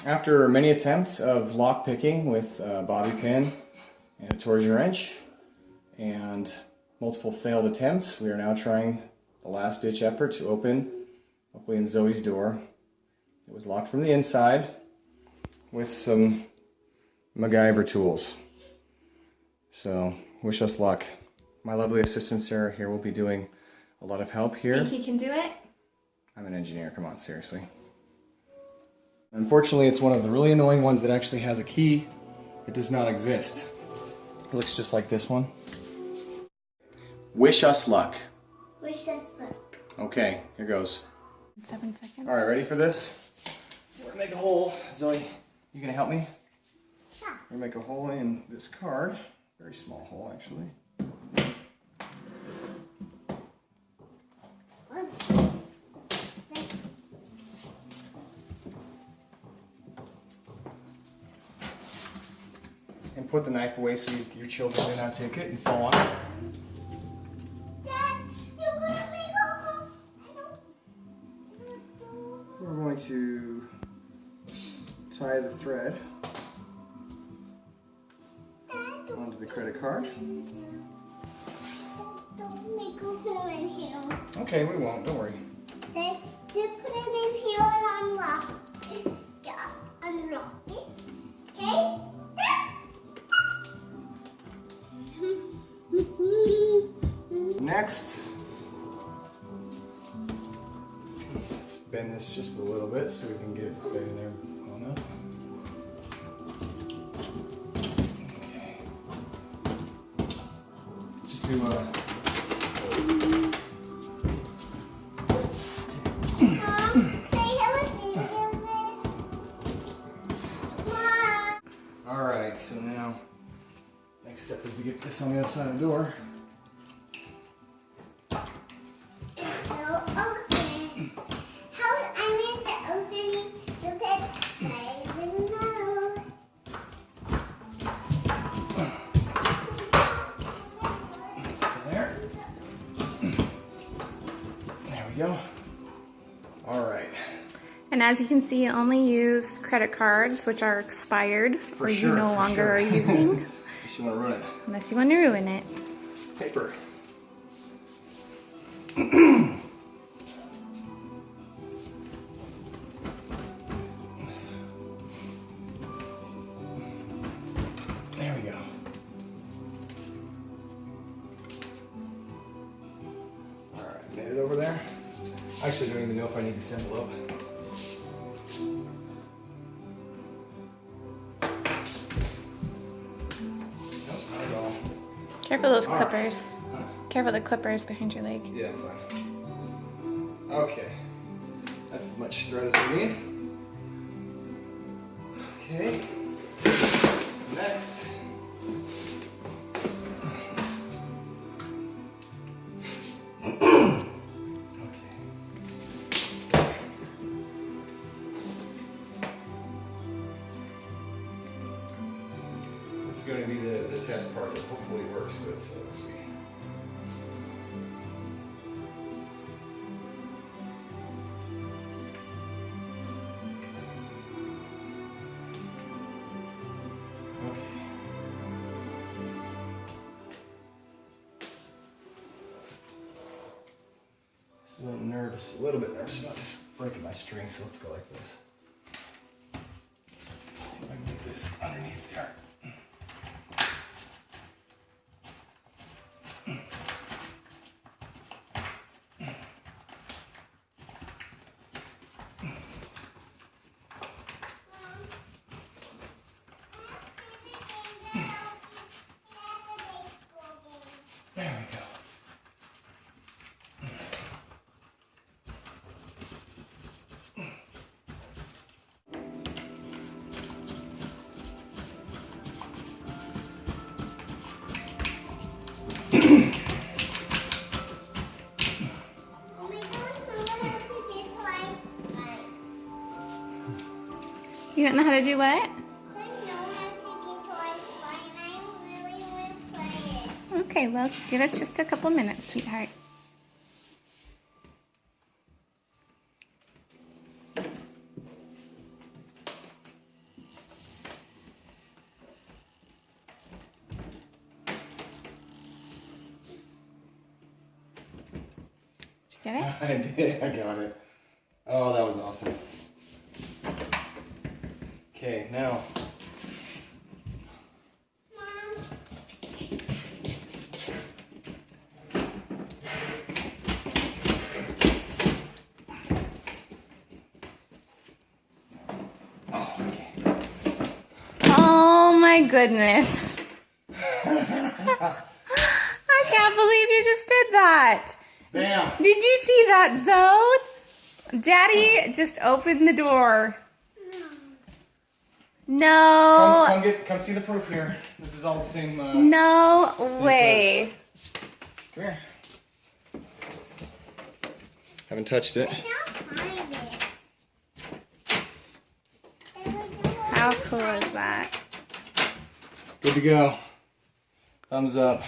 After many attempts of lock picking with a bobby pin and a torsion wrench and multiple failed attempts, we are now trying the last ditch effort to open Oakley and Zoe's door. It was locked from the inside with some MacGyver tools. So wish us luck. My lovely assistant Sarah here will be doing a lot of help here. Think you can do it? I'm an engineer, come on, seriously. Unfortunately, it's one of the really annoying ones that actually has a key that does not exist. It looks just like this one. Wish us luck. Wish us luck. Okay, here goes. 7 seconds. All right, ready for this? We're gonna make a hole. Zoe, you gonna help me? Yeah. We're gonna make a hole in this card. Very small hole, actually. And put the knife away so your children do not take it and fall on it. Dad, you're gonna make a hole. We're going to tie the thread onto the credit card. Don't make a hole in here. Okay, we won't, don't worry. Then just put it in here and unlock it. Unlock it. Okay? Next, let's bend this just a little bit so we can get it right in there well enough. Okay. Just do all right, so now next step is to get this on the other side of the door. Go. All right. And as you can see, you only use credit cards which are expired or you no longer are using. Unless you want to ruin it. Unless you want to ruin it. Paper. There we go. All right, made it over there. Actually, I don't even know if I need this envelope. Nope, not at all. Careful those clippers. Careful the clippers behind your leg. Yeah, fine. Okay. That's as much thread as we need. Okay. Next. This is going to be the test part that hopefully works good, so let's see. Okay. This is a little bit nervous about this breaking my string, so let's go like this. Let's see if I can get this underneath there. There we go. You don't know how to do what? Okay, well, give us just a couple minutes, sweetheart. Did you get it? I did. I got it. Oh, that was awesome. Okay, now. Mom. Oh, okay. Oh my goodness. I can't believe you just did that. Bam. Did you see that, Zoe? Daddy just opened the door. No. Come see the proof here. This is all the same. No way. Come here. Haven't touched it. I can't find it. How cool is that? Good to go. Thumbs up.